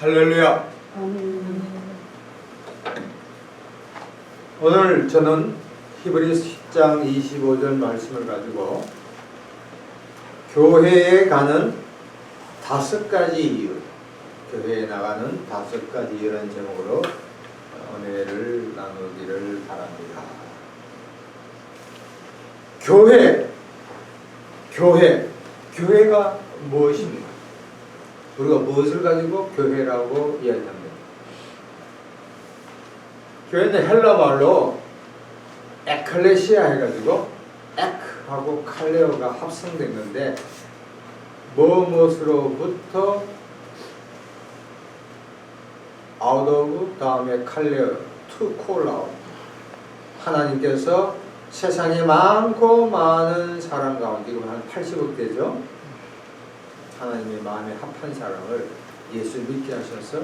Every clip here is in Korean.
할렐루야. 오늘 저는 히브리서 10장 25절 말씀을 가지고 교회에 가는 5가지 이유, 교회에 나가는 5가지 이유라는 제목으로 은혜를 나누기를 바랍니다. 교회가 무엇입니까? 우리가 무엇을 가지고 교회라고 이야기합니다. 교회는 헬라 말로 에클레시아 해가지고 에크하고 칼레오가 합성된 건데 무엇으로부터 out of 다음에 칼레오 to call out, 하나님께서 세상에 많고 많은 사람 가운데, 이거 한 80억 되죠. 하나님의 마음에 합한 사람을 예수 믿게 하셔서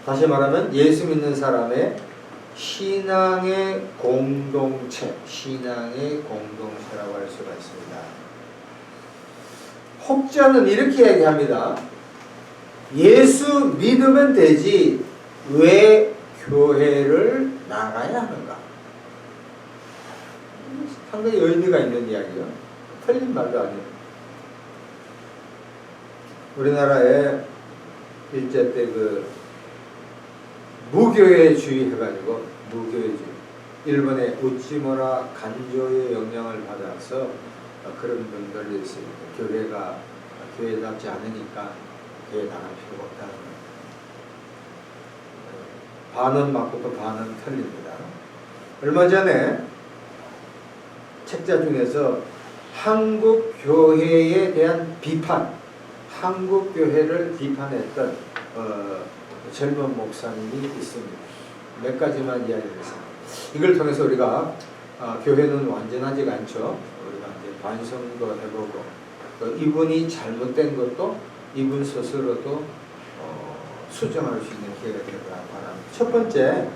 다시 말하면 예수 믿는 사람의 신앙의 공동체라고 할 수가 있습니다. 혹자는 이렇게 얘기합니다. 예수 믿으면 되지 왜 교회를 나가야 하는가? 상당히 의미가 있는 이야기요. 틀린 말도 아니에요. 우리나라에 일제 때 무교회주의 해가지고 무교회주의, 일본의 우찌무라 간조의 영향을 받아서 그런 분들이 있습니다. 교회답지 않으니까 교회 나갈 필요가 없다는 거예요. 반은 맞고 또 반은 틀립니다. 얼마 전에 책자 중에서 한국 교회에 대한 비판, 한국 교회를 비판했던 젊은 목사님이 있습니다. 몇 가지만 이야기하겠습니다. 이걸 통해서 우리가 교회는 완전하지가 않죠. 우리가 이제 반성도 해보고 또 이분이 잘못된 것도 이분 스스로도 수정할 수 있는 기회가 되기를 바랍니다. 첫 번째,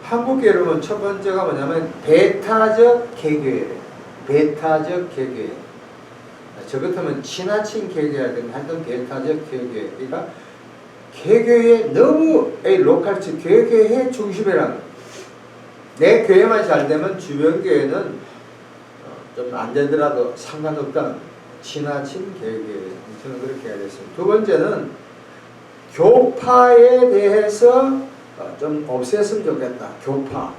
한국 교회는 첫 번째가 뭐냐면 배타적 개교회예요. 배타적 개교회. 저 같으면 지나친 개교회든 하여튼 배타적 개교회. 그러니까 개교회 너무 로컬치 개교회 중심이라는 거예요. 내 교회만 잘 되면 주변 교회는 좀 안 되더라도 상관없다는 거예요. 지나친 개교회. 저는 그렇게 해야겠습니다. 두 번째는 교파에 대해서 좀 없앴으면 좋겠다. 교파.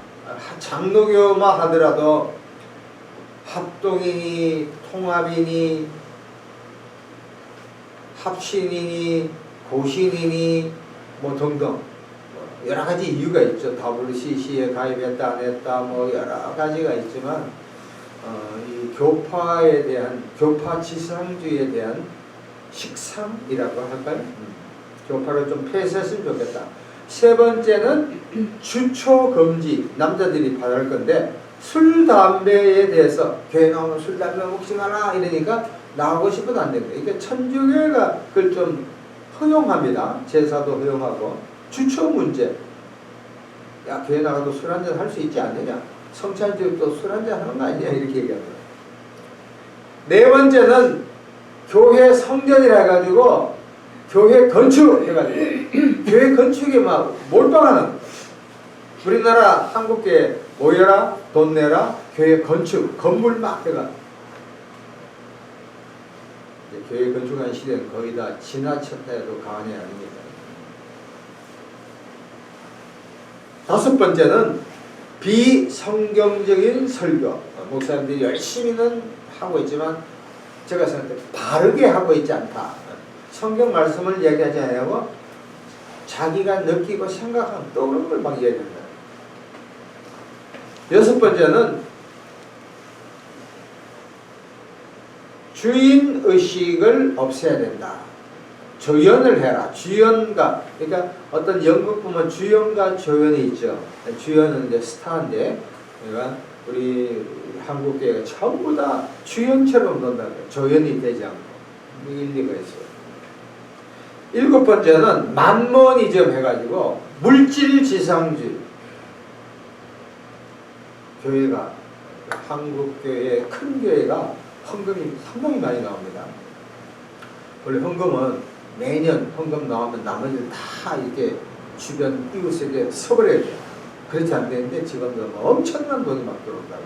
장로교만 하더라도 합동이니 통합이니 합신이니 고신이니 뭐 등등 여러 가지 이유가 있죠. WCC에 가입했다 안 했다 뭐 여러 가지가 있지만 이 교파에 대한 교파 지상주의에 대한 식상이라고 할까요? 교파를 좀 폐쇄했으면 좋겠다. 세 번째는 주초 금지, 남자들이 바랄 건데 술 담배에 대해서 교회 나오면 술 담배 먹지 마라 이러니까 나오고 싶어도 안 됩니다. 그러니까 천주교회가 그걸 좀 허용합니다. 제사도 허용하고. 주초 문제, 야 교회 나가도 술 한잔 할 수 있지 않느냐, 성찬주도 술 한잔 하는 거 아니냐 이렇게 얘기합니다. 네 번째는 교회 성전이라 해가지고 교회 건축 해가지고 교회 건축에 막 몰빵하는, 우리나라 한국교회 모여라 돈 내라 교회 건축 건물 막 해가 교회 건축하는 시대는 거의 다 지나쳤다 해도 과언이 아닙니다. 다섯 번째는 비성경적인 설교. 목사님들이 열심히는 하고 있지만 제가 생각할 때 바르게 하고 있지 않다. 성경 말씀을 얘기하지 않고 자기가 느끼고 생각하는 떠오르는 걸 막 얘기합니다. 여섯 번째는 주인의식을 없애야 된다. 조연을 해라. 주연가, 그러니까 어떤 연극 보면 주연과 조연이 있죠. 주연은 이제 스타인데, 그러니까 우리 한국교회가 전부 다 주연처럼 논다고요. 조연이 되지 않고. 일리가 있어요. 일곱 번째는 만모니즘 해가지고 물질지상주의. 교회가, 한국교회 큰 교회가 헌금이 상당히 많이 나옵니다. 원래 헌금은 매년 헌금 나오면 나머지를 다 이렇게 주변 이웃에게 서버려야 돼요. 그렇지 안 되는데 지금도 엄청난 돈이 막 들어온다고.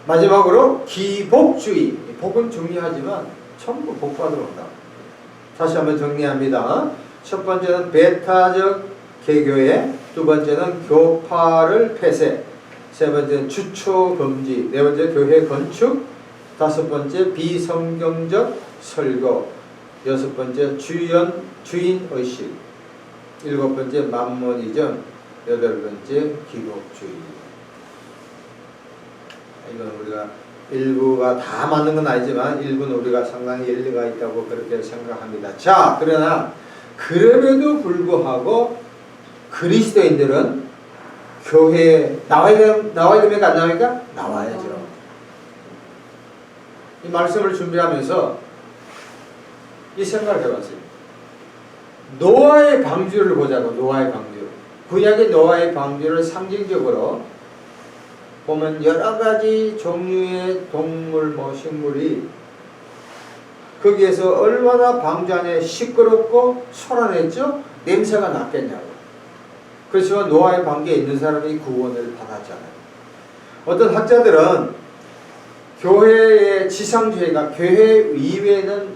마지막으로 기복주의. 복은 중요하지만 전부 복 받으러 온다. 다시 한번 정리합니다. 첫 번째는 배타적 개교회, 두 번째는 교파를 폐쇄, 세 번째는 주초 금지, 네 번째 교회 건축, 다섯 번째 비성경적 설교, 여섯 번째 주인 의식, 일곱 번째 만모니즘, 여덟 번째 기복주의. 이건 우리가 일부가 다 맞는 건 아니지만 일부는 우리가 상당히 일리가 있다고 그렇게 생각합니다. 자, 그러나 그럼에도 불구하고 그리스도인들은 교회에 나와야 됩니까? 안 나와니까? 나와야죠. 이 말씀을 준비하면서 이 생각을 해봤어요. 노아의 방주를 보자고. 노아의 방주. 구약의 노아의 방주를 상징적으로 보면 여러 가지 종류의 동물, 식물이 거기에서 얼마나 방주 안에 시끄럽고 소란했죠? 냄새가 났겠냐고. 그렇지만 노아의 방주에 있는 사람이 구원을 받았잖아요. 어떤 학자들은 교회의 지상주의가 교회 이외에는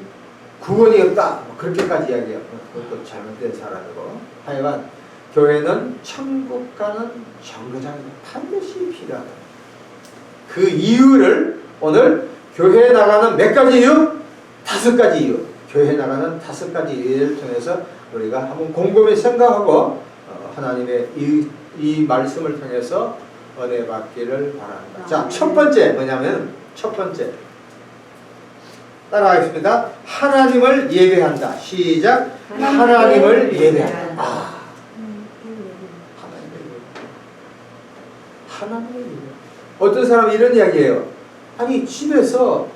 구원이 없다. 그렇게까지 이야기해요. 그것도 잘못된 사람이고. 하여간 교회는 천국 가는 정거장이 반드시 필요하다. 그 이유를 오늘 교회에 나가는 몇 가지 이유? 5가지 이유. 교회에 나가는 5가지 이유를 통해서 우리가 한번 곰곰이 생각하고 하나님의 이 말씀을 통해서 은혜 받기를 바랍니다. 자, 첫 번째 뭐냐면 첫 번째 따라하겠습니다. 하나님을 예배한다. 시작. 하나님을 예배한다. 하나님을 예배. 어떤 사람은 이런 이야기해요. 아니 집에서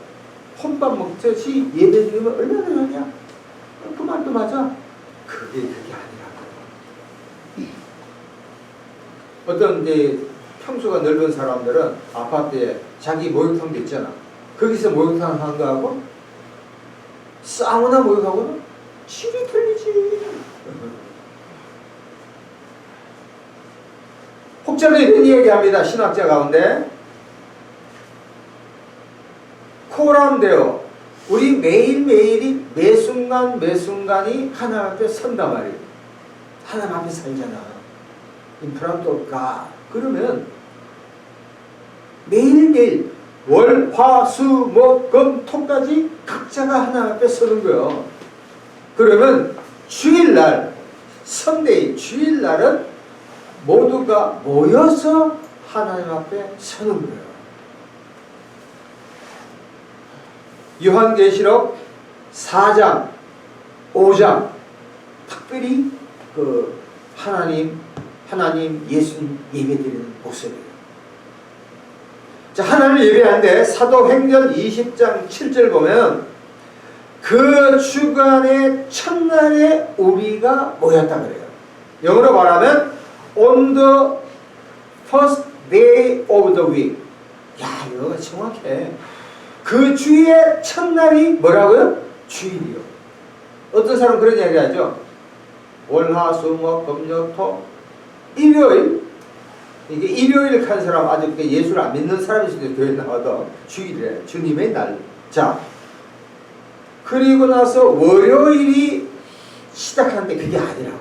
혼밥 먹듯이 예배 드리면 얼마나 되느냐? 그 말도 맞아. 그게 아니라고. 어떤 이제 평수가 넓은 사람들은 아파트에 자기 목욕탕도 있잖아. 거기서 목욕탕 하는 거하고 사우나 목욕하고는 질이 틀리지. 혹자도 이런 이야기합니다. 신학자 가운데 코람데오. 우리 매일매일이 매순간이 하나님 앞에 선단 말이에요. 하나님 앞에 살잖아. 인프란토가 그러면 매일매일 월, 화, 수, 목, 금, 토까지 각자가 하나님 앞에 서는 거예요. 그러면 주일날, 선데이, 주일날은 모두가 모여서 하나님 앞에 서는 거예요. 요한계시록 4장, 5장 특별히 그 하나님 예수님 예배드리는 모습이에요. 자, 하나님을 예배하는데 사도행전 20장 7절 보면 그 주간의 첫날에 우리가 모였다 그래요. 영어로 말하면 on the first day of the week. 야, 이거가 정확해. 그 주의 첫날이 뭐라고요? 주일이요. 어떤 사람은 그런 이야기 하죠. 월, 화, 수, 목, 금, 요, 토. 일요일. 이게 일요일 간 사람, 아직 예수를 안 믿는 사람이 있어도 교회 나와도 주일이래. 주님의 날. 자. 그리고 나서 월요일이 시작하는데 그게 아니라고.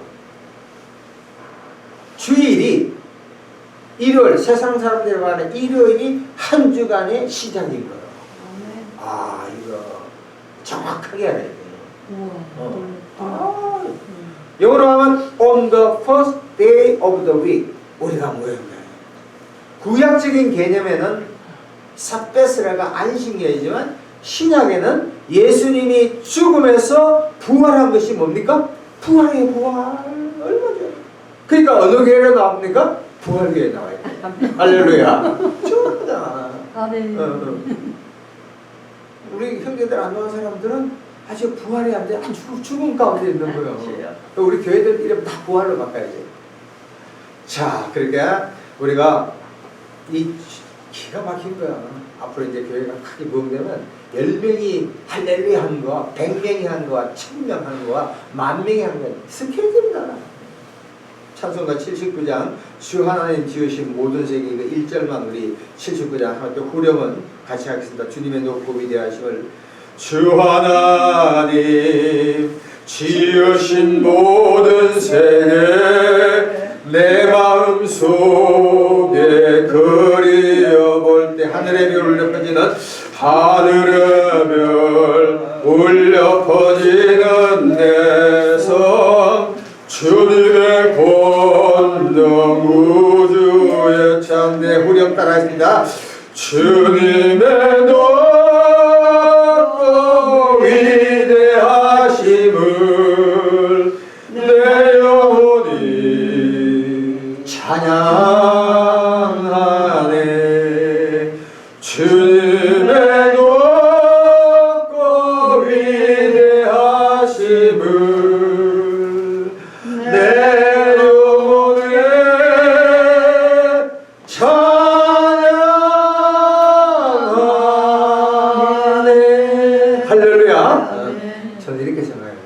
주일이 일요일, 세상 사람들이 말하는 일요일이 한 주간의 시작인 거예요. 아, 이거 정확하게 알아야 돼요. 영어로 하면 on the first day of the week 우리가 모였네. 구약적인 개념에는 삽베스라가 안식일이지만 신약에는 예수님이 죽음에서 부활한 것이 뭡니까? 부활의 부활. 얼마죠? 그러니까 어느 교회로 나옵니까? 부활교회에 나와야 돼. 할렐루야. 좋다. 우리 형제들 안 나온 사람들은 아직 부활이 안 돼. 죽음 가운데 있는 거예요. 우리 교회들 이름 다 부활로 바꿔야지. 자, 그러니까 우리가 이 기가 막힌 거야. 앞으로 이제 교회가 크게 부흥되면 10명이 할렐루야 하는 거와 100명이 하는 거와 1000명 하는 거와 10,000명이 하는 거와 스케일입니다. 찬송가 79장 주 하나님 지으신 모든 세계 이거 1절만 우리 79장 할 때 후렴은 같이 하겠습니다. 주님의 높고 위대하심을 주 하나님 지으신 모든 세계 내 마음속에 그리워볼 때 하늘의 별 울려 퍼지는 하늘의 별 울려 퍼지는 내 섬 주님의 권능 우주의 창대 후렴 따라하겠습니다. 주님의 높고 위대하심을 내 영혼이 찬양하네. 주님의 높고 위대하심을 내 영혼에 찬양하네. 할렐루야. 저는 이렇게 생각해요.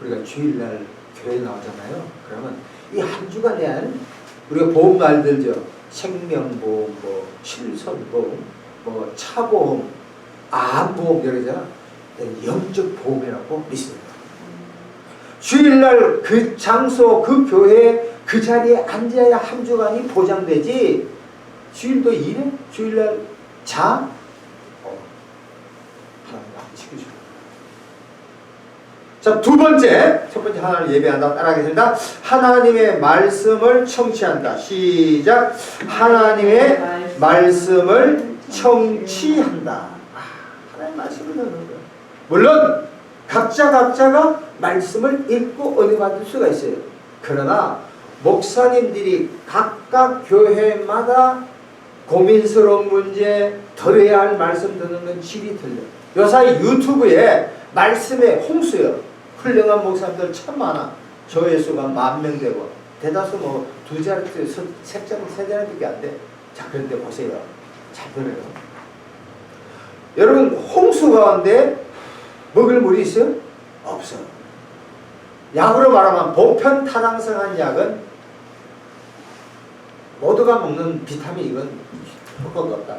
우리가 주일날 교회 나오잖아요. 그러면 이 한 주간에 우리가 보험 말 들죠. 생명보험, 뭐 실손보험, 뭐 차보험, 암보험 이러잖아. 영적 보험이라고 믿습니다. 주일날 그 장소, 그 교회, 그 자리에 앉아야 한 주간이 보장되지. 주일도 일해? 주일날 자? 하나님 안 지켜줘. 자, 두 번째, 첫 번째 하나님을 예배한다. 따라하겠습니다. 하나님의 말씀을 청취한다. 시작. 하나님의 말씀을 청취한다. 하나님의 말씀을 듣는 거예요. 물론 각자가 말씀을 읽고 은혜 받을 수가 있어요. 그러나 목사님들이 각각 교회마다 고민스러운 문제, 들어야 할 말씀 듣는 건 질이 틀려. 요사이 유튜브에 말씀의 홍수요. 훌륭한 목사님들 참 많아. 조회수가 10,000명 되고 대다수 뭐 2자리, 3자리, 3자리밖에 안 돼. 자, 그런데 보세요. 잘 들어요. 여러분, 홍수 가운데 먹을 물이 있어요? 없어. 약으로 말하면 보편타당성한 약은 모두가 먹는 비타민 이건 효과가 없다.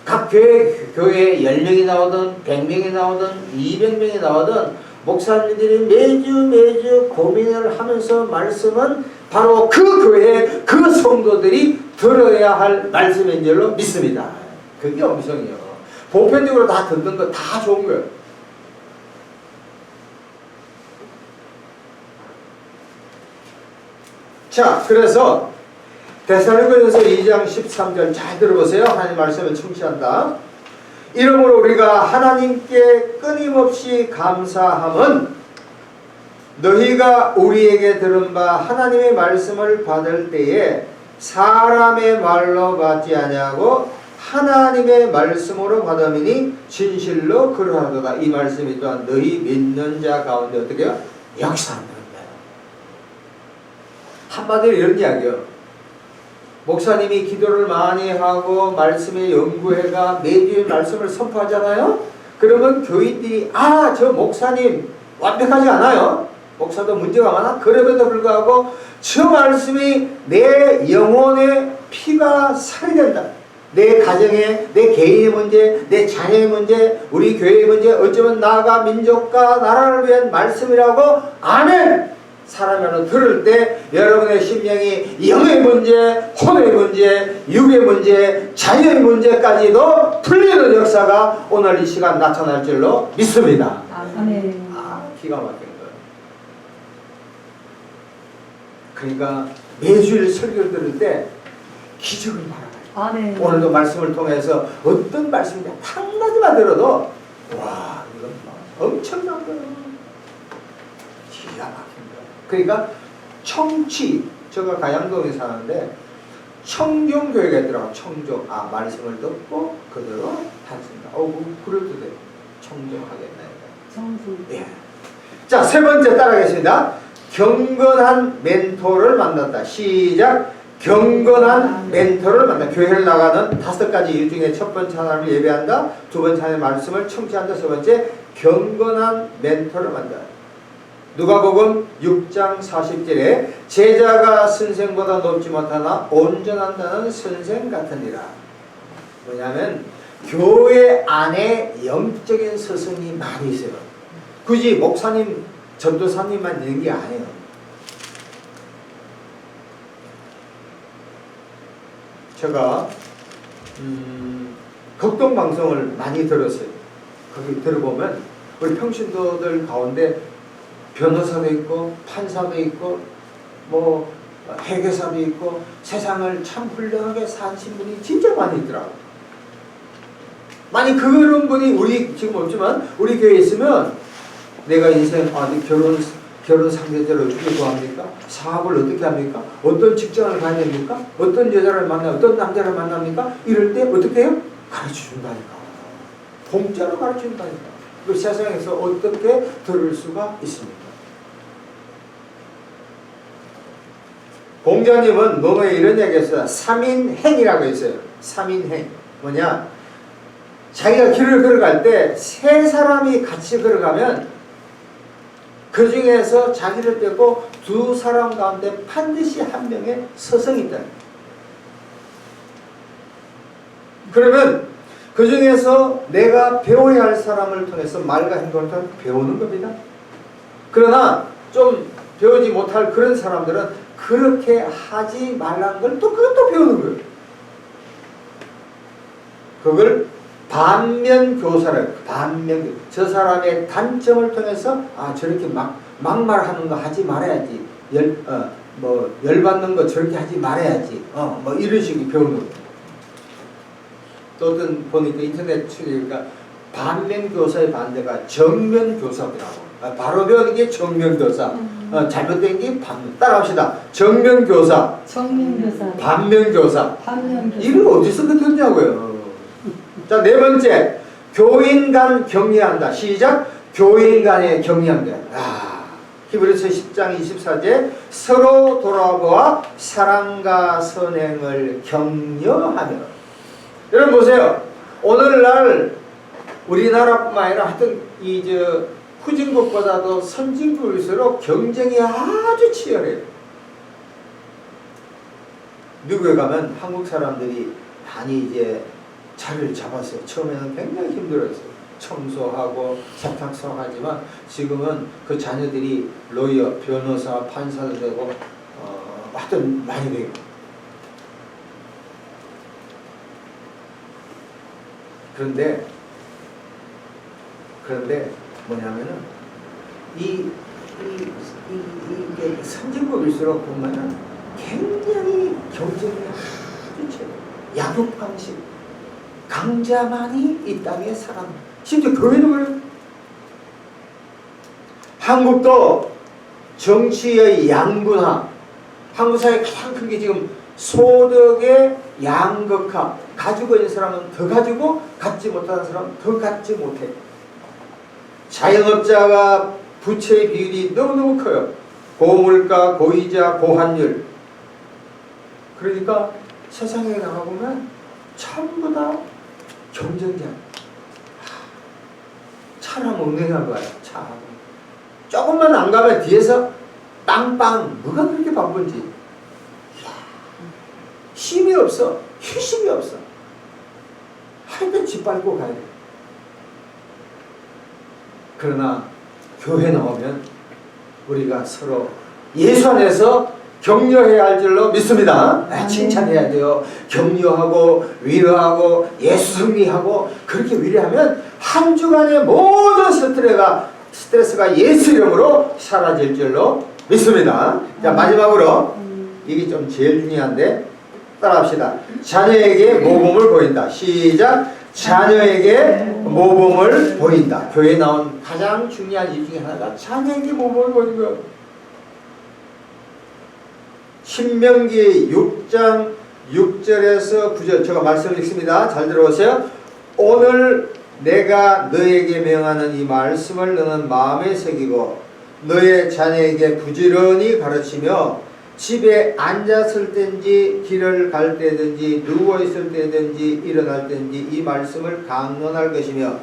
각 교회에 10명이 나오든 100명이 나오든 200명이 나오든 목사님들이 매주 고민을 하면서 말씀은 바로 그 교회 그 성도들이 들어야 할 말씀인 줄로 믿습니다. 그게 엄성이요. 보편적으로 다 듣는 거 다 좋은 거예요. 자, 그래서 데살로니가전서 2장 13절 잘 들어보세요. 하나님 말씀을 청취한다. 이러므로 우리가 하나님께 끊임없이 감사함은 너희가 우리에게 들은 바 하나님의 말씀을 받을 때에 사람의 말로 받지 아니하고 하나님의 말씀으로 받음이니 진실로 그러하도다. 이 말씀이 또한 너희 믿는 자 가운데 어떻게 해요? 역사한다는 거예요. 한마디로 이런 이야기요. 목사님이 기도를 많이 하고 말씀의 연구회가 매주에 말씀을 선포하잖아요. 그러면 교인들이 저 목사님 완벽하지 않아요. 목사도 문제가 많아. 그럼에도 불구하고 저 말씀이 내 영혼의 피가 살이 된다. 내 가정의, 내 개인의 문제, 내 자녀의 문제, 우리 교회의 문제, 어쩌면 나아가 민족과 나라를 위한 말씀이라고 아멘! 사람이 하나 들을 때 여러분의 심령이 영의 문제, 혼의 문제, 육의 문제, 자녀의 문제까지도 풀리는 역사가 오늘 이 시간 나타날 줄로 믿습니다. 아멘. 기가 막힌 거예요. 그러니까 매주일 설교를 들을 때 기적을 바라봐요. 아멘. 오늘도 말씀을 통해서 어떤 말씀인지 한 가지만 들어도 와, 이건 엄청난 거예요. 기가 막힌 거예요. 그러니까 청취, 제가 가양동에 사는데 청정교회가 있더라고. 청정, 말씀을 듣고 그대로 하겠습니다. 그래도 돼. 청정하겠나요? 청중. 예. 자, 세 번째 따라하겠습니다. 경건한 멘토를 만났다. 시작. 경건한 멘토를 만나. 교회를 나가는 5가지 이유 중에 첫 번째 하나님을 예배한다, 두 번째 하나님의 말씀을 청취한다, 세 번째 경건한 멘토를 만나. 누가복음 6장 40절에 제자가 선생보다 높지 못하나 온전한다는 선생 같으니라. 뭐냐면 교회 안에 영적인 스승이 많이 있어요. 굳이 목사님, 전도사님만 있는 게 아니에요. 제가 극동방송을 많이 들었어요. 거기 들어보면 우리 평신도들 가운데 변호사도 있고 판사도 있고 뭐 회계사도 있고 세상을 참 훌륭하게 사신 분이 진짜 많이 있더라고요. 만약 그런 분이 우리 지금 없지만 우리 교회에 있으면 내가 인생 결혼 상대자를 어떻게 구합니까? 사업을 어떻게 합니까? 어떤 직장을 가야 됩니까? 어떤 여자를 만나 어떤 남자를 만납니까? 이럴 때 어떻게 해요? 가르쳐 준다니까. 공짜로 가르쳐 준다니까. 그 세상에서 어떻게 들을 수가 있습니까? 공자님은 논어에 이런 얘기했어요. 3인행이라고 했어요. 3인행. 뭐냐? 자기가 길을 걸어갈 때 세 사람이 같이 걸어가면 그 중에서 자기를 빼고 두 사람 가운데 반드시 한 명의 스승이 있다. 그러면 그 중에서 내가 배워야 할 사람을 통해서 말과 행동을 통해 배우는 겁니다. 그러나 좀 배우지 못할 그런 사람들은 그렇게 하지 말라는 걸 또 그것도 배우는 거예요. 그걸 반면교사를 저 사람의 단점을 통해서 저렇게 막말하는 거 하지 말아야지, 열받는 거 저렇게 하지 말아야지, 뭐 이런 식으로 배우는 거예요. 또 어떤 보니까 인터넷 추리니까 반면교사의 반대가 정면교사더라고. 바로 배우는 게 정면교사, 잘못된 게 반면. 따라합시다. 정면교사, 반면교사. 이걸 어디서 듣냐고요. 자, 네 번째, 교인 간 격려한다. 시작. 교인 간에 격려한다. 히브리서 10장 24절 서로 돌아보아 사랑과 선행을 격려하며. 여러분 보세요. 오늘날 우리나라뿐만 아니라 하여튼 후진국보다도 선진국일수록 경쟁이 아주 치열해요. 미국에 가면 한국 사람들이 많이 이제 자리를 잡았어요. 처음에는 굉장히 힘들었어요. 청소하고 세탁소 하지만 지금은 그 자녀들이 로이어, 변호사, 판사도 되고 하여튼 많이 돼요. 그런데 뭐냐면은 이게 선진국일수록 보면은 굉장히 경쟁이 아주 치열해요. 약육 방식, 강자만이 이 땅에 살아남. 심지어 교회도 그래요. 한국도 정치의 양분화, 한국 사회 가장 큰 게 지금 소득의 양극화. 가지고 있는 사람은 더 가지고 갖지 못하는 사람은 더 갖지 못해. 자영업자가 부채의 비율이 너무너무 커요. 고물가, 고이자, 고환율. 그러니까 세상에 나가보면 전부 다 경쟁자. 차랑 엉덩이가 봐요. 차. 조금만 안 가면 뒤에서 빵빵. 뭐가 그렇게 바쁜지. 쉼이 없어. 휴식이 없어. 하여튼 짓밟고 가야 돼. 그러나 교회 나오면 우리가 서로 예수 안에서 격려해야 할 줄로 믿습니다. 칭찬해야 돼요. 격려하고 위로하고 예수 승리하고 그렇게 위로하면 한 주간의 모든 스트레스가 예수 이름으로 사라질 줄로 믿습니다. 자, 마지막으로 이게 좀 제일 중요한데 따라합시다. 자녀에게 모범을 보인다. 시작. 자녀에게 모범을 보인다. 교회에 나온 가장 중요한 이유 중에 하나가 자녀에게 모범을 보이는 거예요. 신명기 6장 6절에서 9절 제가 말씀을 읽습니다. 잘 들어보세요. 오늘 내가 너에게 명하는 이 말씀을 너는 마음에 새기고 너의 자녀에게 부지런히 가르치며 집에 앉았을 때든지 길을 갈 때든지 누워있을 때든지 일어날 때든지 이 말씀을 강론할 것이며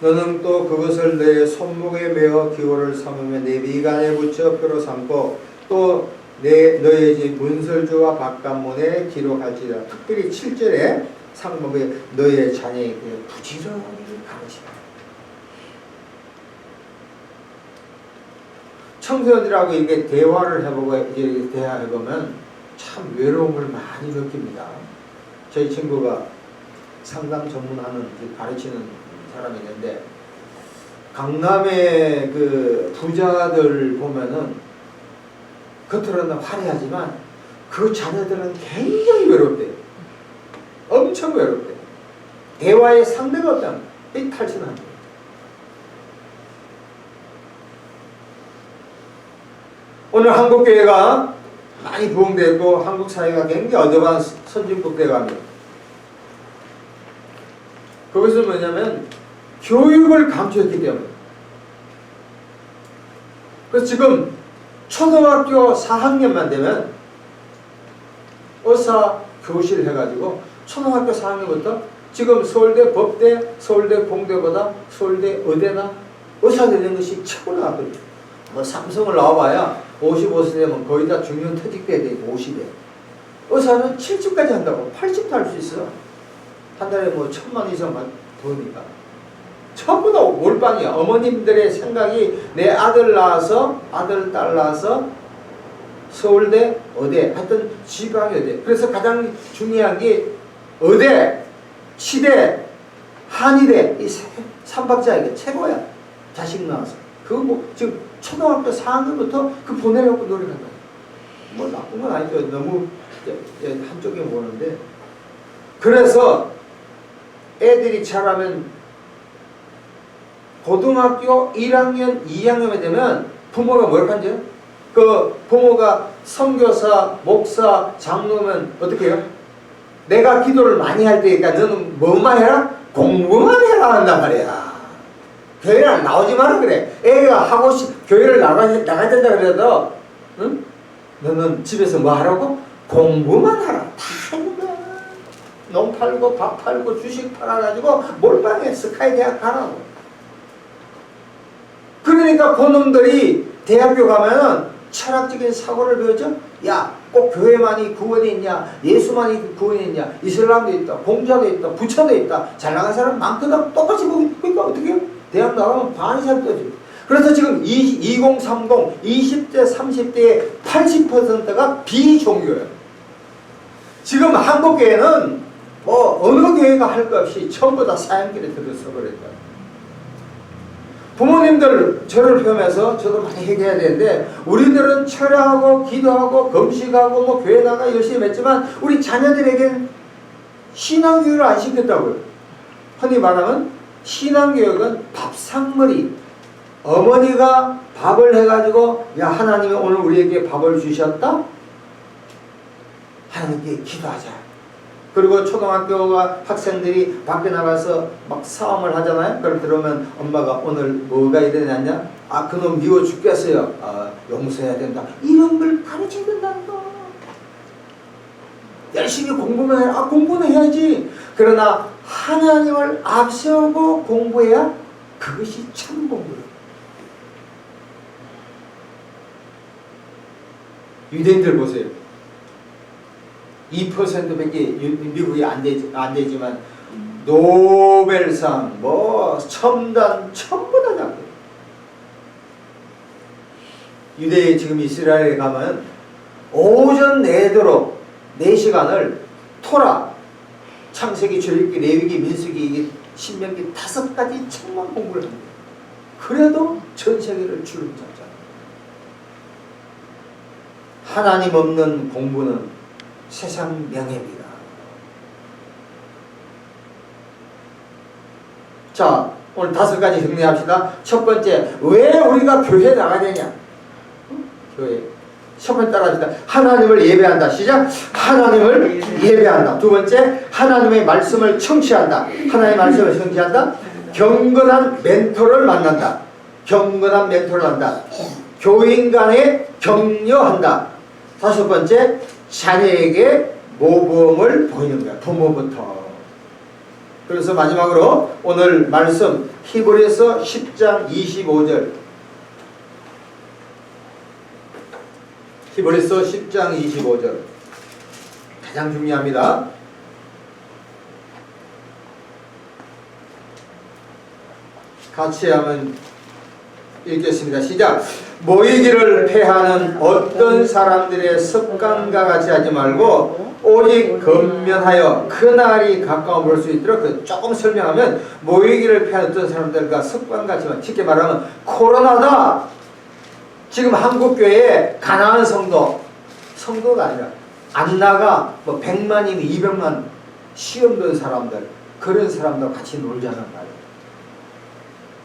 너는 또 그것을 내 손목에 메어 기호를 삼으며 내 미간에 붙여 표로 삼고 또 너의 집 문설주와 바깥문에 기록할지라. 특별히 7절에 상목에 너의 자녀에게 부지런히 가르치라. 청소년들하고 이렇게 대화를 해보고 이제 대화해보면 참 외로움을 많이 느낍니다. 저희 친구가 상담 전문하는 가르치는 사람이 있는데 강남의 그 부자들 보면은 겉으로는 화려하지만 그 자녀들은 굉장히 외롭대요. 엄청 외롭대요. 대화의 상대가 없다는 이 탈진한 거예요. 오늘 한국교회가 많이 부흥되고 한국 사회가 굉장히 어드밴 선진국 되어갑니다. 그것은 뭐냐면 교육을 감추었기 때문에. 그래서 지금 초등학교 4학년만 되면 의사 교실 해가지고 초등학교 4학년부터 지금 서울대 법대, 서울대 공대보다 서울대 의대나 의사 되는 것이 최고 나왔거든요. 뭐 삼성을 나와봐야 55세 되면 거의 다 중년 퇴직돼야 되고 50에. 의사는 70까지 한다고 80도 할 수 있어. 한 달에 뭐 1,000만 이상 버니까. 전부 다 몰빵이야. 어머님들의 생각이 내 아들 낳아서 아들 딸 낳아서 서울대 의대 하여튼 지방 의대. 그래서 가장 중요한 게 의대, 치대, 한의대 이 삼박자 이게 최고야. 자식 낳아서. 그거 뭐 지금 초등학교 4학년부터 그 보내려고 노력한다. 뭐 나쁜 건 아니죠. 너무 한쪽에 보는데. 그래서 애들이 자라면 고등학교 1학년, 2학년이 되면 부모가 뭘 한대요? 그 부모가 선교사, 목사, 장로면 어떻게 해요? 내가 기도를 많이 할 때니까 너는 뭐만 해라? 공부만 해라 한단 말이야. 교회를 나오지 마라 그래. 애가 하고 교회를 나가야 된다 그래도 응? 너는 집에서 뭐 하라고? 공부만 하라. 다 하는 거야. 농 팔고 밥 팔고 주식 팔아가지고 몰빵해. 스카이 대학 가라고. 그러니까 그놈들이 대학교 가면은 철학적인 사고를 배우죠. 야, 꼭 교회만이 구원이 있냐, 예수만이 구원이 있냐, 이슬람도 있다, 공자도 있다, 부처도 있다. 잘 나간 사람 많거든. 똑같이 보기. 그러니까 어떻게 해요? 대학 나가면 반이 살 거지. 그래서 지금 2030, 20대, 30대의 80%가 비종교예요. 지금 한국교회는 뭐 어느 교회가 할 것 없이 전부 다 사형길에 들어서 버렸다. 부모님들 저를 포함해서 저도 많이 얘기해야 되는데 우리들은 철야하고 기도하고 금식하고 뭐 교회 나가 열심히 했지만 우리 자녀들에게는 신앙교육을 안 시켰다고요. 흔히 말하면 신앙교육은 밥상머리. 어머니가 밥을 해가지고 야 하나님이 오늘 우리에게 밥을 주셨다? 하나님께 기도하자. 그리고 초등학교가 학생들이 밖에 나가서 막 싸움을 하잖아요. 그걸 들으면 엄마가 오늘 뭐가 일어났냐? 아 그놈 미워 죽겠어요. 아 용서해야 된다. 이런 걸 가르쳐야 된다는 거. 열심히 공부만 해. 아 공부는 해야지. 그러나 하나님을 앞세우고 공부해야 그것이 참 공부예요. 유대인들 보세요. 2%밖에 미국이 안 되지만 노벨상 뭐 첨단 전부 다 잡고 유대 지금 이스라엘에 가면 오전 내도록 4시간을 토라 창세기 출애굽기 레위기 민수기 신명기 5가지 책만 공부를 합니다. 그래도 전 세계를 주름 잡잖아요. 하나님 없는 공부는 세상 명예입니다. 자, 오늘 5가지 정리합시다. 첫 번째, 왜 우리가 교회에 나가야 되냐? 교회. 첫 번째 따라합시다. 하나님을 예배한다. 시작. 하나님을 예배한다. 두 번째, 하나님의 말씀을 청취한다. 하나님의 말씀을 청취한다. 경건한 멘토를 만난다. 경건한 멘토를 만난다. 교인 간에 격려한다. 다섯 번째, 자녀에게 모범을 보이는 거야. 부모부터. 그래서 마지막으로 오늘 말씀 히브리서 10장 25절. 히브리서 10장 25절. 가장 중요합니다. 같이 한번 읽겠습니다. 시작. 모이기를 패하는 어떤 사람들의 습관과 같이 하지 말고 오직 근면하여 그날이 가까워 볼 수 있도록 조금 설명하면 모이기를 패하는 어떤 사람들과 습관같이 쉽게 말하면 코로나다. 지금 한국교회에 가난한 성도가 아니라 안 나가 뭐 100만이면 200만 시험 든 사람들 그런 사람들 같이 놀자는 말이에요.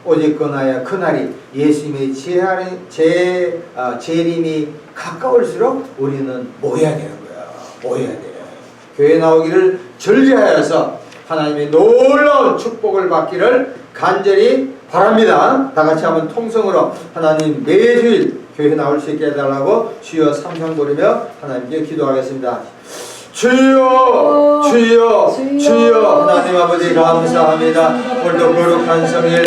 오직 그날이 예수님의 재림이 가까울수록 우리는 모여야 되는 거야. 모여야 돼요. 교회 나오기를 절제하여서 하나님의 놀라운 축복을 받기를 간절히 바랍니다. 다 같이 한번 통성으로 하나님 매주일 교회 나올 수 있게 해달라고 주여 삼상 부르며 하나님께 기도하겠습니다. 주여 주여 주여 하나님 아버지 감사합니다. 오늘도 거룩한 성일